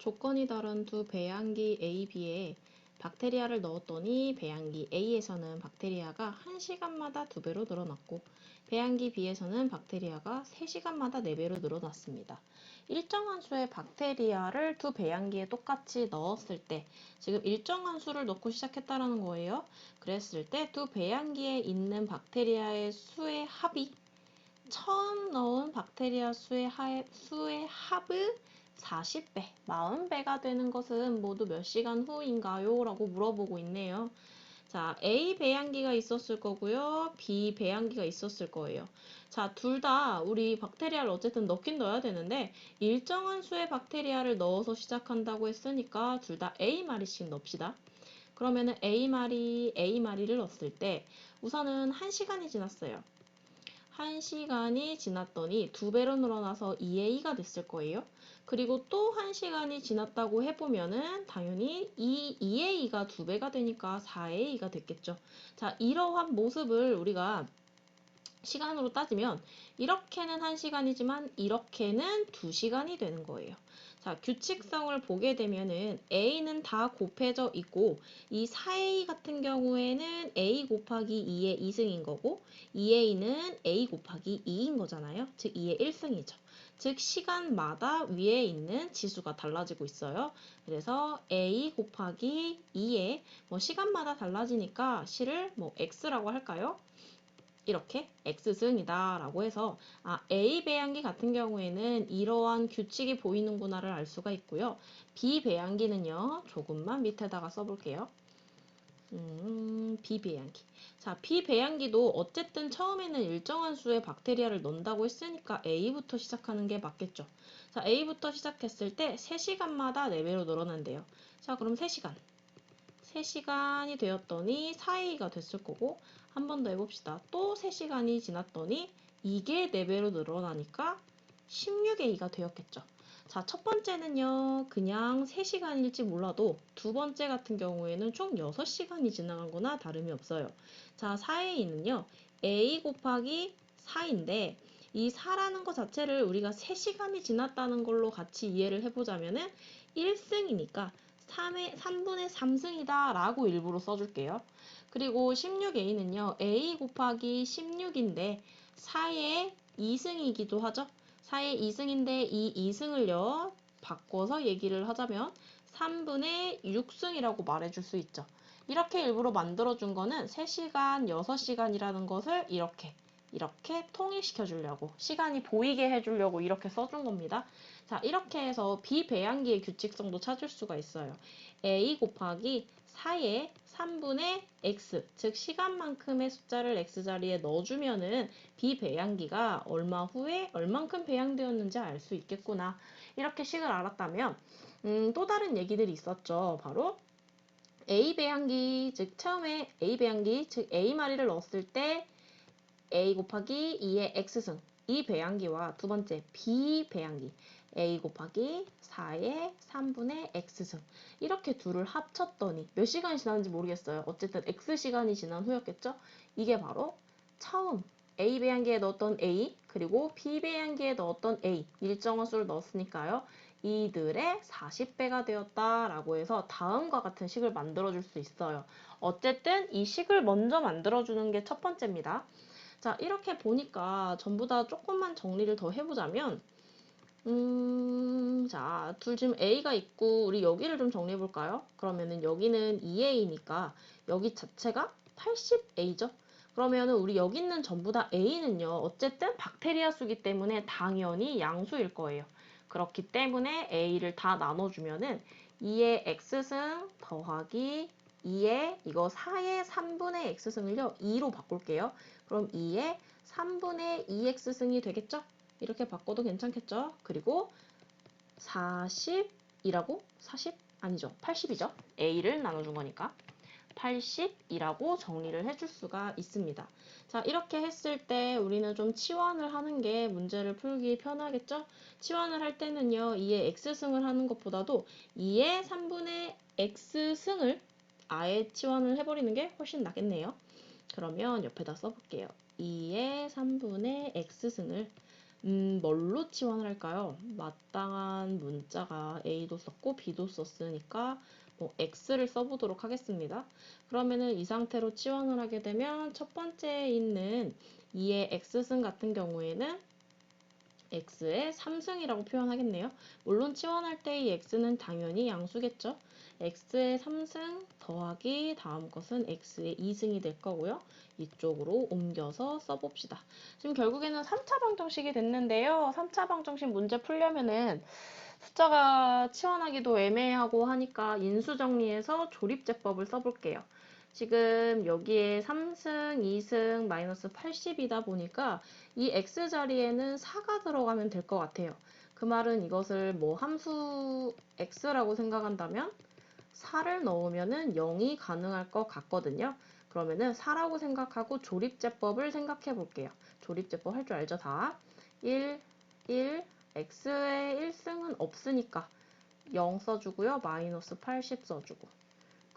조건이 다른 두 배양기 A, B에 박테리아를 넣었더니 배양기 A에서는 박테리아가 1시간마다 2배로 늘어났고 배양기 B에서는 박테리아가 3시간마다 4배로 늘어났습니다. 일정한 수의 박테리아를 두 배양기에 똑같이 넣었을 때, 지금 일정한 수를 넣고 시작했다라는 거예요. 그랬을 때 두 배양기에 있는 박테리아의 수의 합이 처음 넣은 박테리아 수의 합의 40배, 40배가 되는 것은 모두 몇 시간 후인가요? 라고 물어보고 있네요. 자, A 배양기가 있었을 거고요. B 배양기가 있었을 거예요. 자, 둘 다 우리 박테리아를 어쨌든 넣긴 넣어야 되는데 일정한 수의 박테리아를 넣어서 시작한다고 했으니까 둘 다 A마리씩 넣읍시다. 그러면은 A마리를 넣었을 때 우선은 1시간이 지났어요. 1시간이 지났더니 2배로 늘어나서 2A가 됐을 거예요. 그리고 또 1시간이 지났다고 해보면은 당연히 이 2A가 2배가 되니까 4A가 됐겠죠. 자, 이러한 모습을 우리가 시간으로 따지면 이렇게는 1시간이지만 이렇게는 2시간이 되는 거예요. 자, 규칙성을 보게 되면은 A는 다 곱해져 있고 이 4A 같은 경우에는 A 곱하기 2의 2승인 거고 2A는 A 곱하기 2인 거잖아요. 즉 2의 1승이죠. 즉 시간마다 위에 있는 지수가 달라지고 있어요. 그래서 A 곱하기 2의 시간마다 달라지니까 C를 X라고 할까요? 이렇게 X승이다 라고 해서 A 배양기 같은 경우에는 이러한 규칙이 보이는구나를 알 수가 있고요. B 배양기는요. 조금만 밑에다가 써볼게요. B 배양기. 자, B 배양기도 어쨌든 처음에는 일정한 수의 박테리아를 넣는다고 했으니까 A부터 시작하는 게 맞겠죠. 자, A부터 시작했을 때 3시간마다 4배로 늘어난대요. 자, 그럼 3시간. 3시간이 되었더니 4A가 됐을 거고 한 번 더 해봅시다. 또 3시간이 지났더니 이게 4배로 늘어나니까 16A가 되었겠죠. 자, 첫 번째는요. 그냥 3시간일지 몰라도 두 번째 같은 경우에는 총 6시간이 지나간 거나 다름이 없어요. 자, 4A는요. A 곱하기 4인데 이 4라는 것 자체를 우리가 3시간이 지났다는 걸로 같이 이해를 해보자면은 1승이니까 3분의 3승이다 라고 일부러 써줄게요. 그리고 16A는요. A 곱하기 16인데 4의 2승이기도 하죠. 4의 2승인데 이 2승을요. 바꿔서 얘기를 하자면 3분의 6승이라고 말해줄 수 있죠. 이렇게 일부러 만들어준 거는 3시간, 6시간이라는 것을 이렇게 통일시켜 주려고 시간이 보이게 해주려고 이렇게 써준 겁니다. 자, 이렇게 해서 비배양기의 규칙성도 찾을 수가 있어요. A 곱하기 4의 3분의 x, 즉 시간만큼의 숫자를 x자리에 넣어주면은 비배양기가 얼마 후에 얼만큼 배양되었는지 알 수 있겠구나. 이렇게 식을 알았다면 또 다른 얘기들이 있었죠. 바로 A 배양기, 즉 처음에 A 배양기, 즉 A마리를 넣었을 때 A 곱하기 2의 x승, 이 배양기와 두 번째 B 배양기 A 곱하기 4의 3분의 x승, 이렇게 둘을 합쳤더니 몇 시간이 지났는지 모르겠어요. 어쨌든 x시간이 지난 후였겠죠. 이게 바로 처음 A 배양기에 넣었던 A 그리고 B 배양기에 넣었던 A, 일정한 수를 넣었으니까요. 이들의 40배가 되었다라고 해서 다음과 같은 식을 만들어줄 수 있어요. 어쨌든 이 식을 먼저 만들어주는 게 첫 번째입니다. 자, 이렇게 보니까 전부 다 조금만 정리를 더 해보자면 자, 둘 지금 A가 있고 우리 여기를 좀 정리해 볼까요? 그러면은 여기는 2A니까 여기 자체가 80A죠? 그러면은 우리 여기 있는 전부 다 A는요. 어쨌든 박테리아 수기 때문에 당연히 양수일 거예요. 그렇기 때문에 A를 다 나눠주면은 2의 X승 더하기 2의 이거 4의 3분의 X승을요. 2로 바꿀게요. 그럼 2의 3분의 2X승이 되겠죠? 이렇게 바꿔도 괜찮겠죠? 그리고 40이라고? 40? 아니죠. 80이죠. A를 나눠준 거니까. 80이라고 정리를 해줄 수가 있습니다. 자, 이렇게 했을 때 우리는 좀 치환을 하는 게 문제를 풀기 편하겠죠? 치환을 할 때는요, 2의 x승을 하는 것보다도 2의 3분의 x승을 아예 치환을 해버리는 게 훨씬 낫겠네요. 그러면 옆에다 써볼게요. 2의 3분의 x승을 뭘로 치환을 할까요? 마땅한 필요한 문자가 A도 썼고 B도 썼으니까 뭐 X를 써보도록 하겠습니다. 그러면은 이 상태로 치환을 하게 되면 첫 번째에 있는 2의 X승 같은 경우에는 x의 3승이라고 표현하겠네요. 물론 치환할 때 이 x는 당연히 양수겠죠. x의 3승 더하기 다음 것은 x의 2승이 될 거고요. 이쪽으로 옮겨서 써봅시다. 지금 결국에는 3차 방정식이 됐는데요. 3차 방정식 문제 풀려면은 숫자가 치환하기도 애매하고 하니까 인수정리해서 조립제법을 써볼게요. 지금 여기에 3승, 2승, 마이너스 80이다 보니까 이 x자리에는 4가 들어가면 될 것 같아요. 그 말은 이것을 뭐 함수 x라고 생각한다면 4를 넣으면은 0이 가능할 것 같거든요. 그러면은 4라고 생각하고 조립제법을 생각해 볼게요. 조립제법 할 줄 알죠, 다? 1, x의 1승은 없으니까 0 써주고요. 마이너스 80 써주고.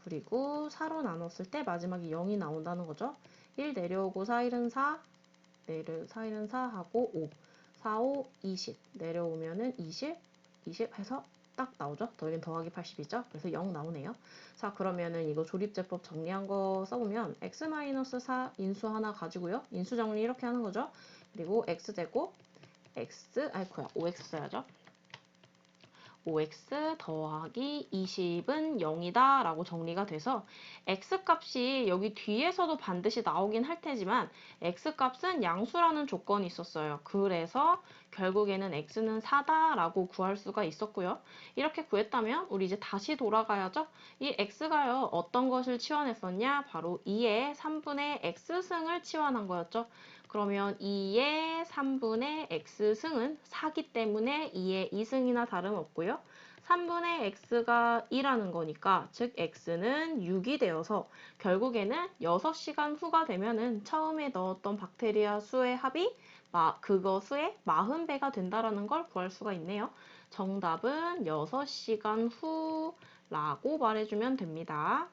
그리고 4로 나눴을 때 마지막에 0이 나온다는 거죠. 1 내려오고 4, 1은 4, 4, 1은 4 하고 5, 4, 5, 20 내려오면은 20 해서 딱 나오죠. 여긴 더하기 80이죠. 그래서 0 나오네요. 자, 그러면은 이거 조립제법 정리한 거 써보면 x-4 인수 하나 가지고요. 인수 정리 이렇게 하는 거죠. 그리고 x제곱 x, 5x 써야죠. 5x 더하기 20은 0이다 라고 정리가 돼서 x값이 여기 뒤에서도 반드시 나오긴 할 테지만 x값은 양수라는 조건이 있었어요. 그래서 결국에는 x는 4다 라고 구할 수가 있었고요. 이렇게 구했다면 우리 이제 다시 돌아가야죠. 이 x가요 어떤 것을 치환했었냐? 바로 2의 3분의 x승을 치환한 거였죠. 그러면 2의 3분의 x승은 4기 때문에 2의 2승이나 다름없고요. 3분의 x가 2라는 거니까 즉 x는 6이 되어서 결국에는 6시간 후가 되면은 처음에 넣었던 박테리아 수의 합이 그거 수의 40배가 된다라는 걸 구할 수가 있네요. 정답은 6시간 후라고 말해주면 됩니다.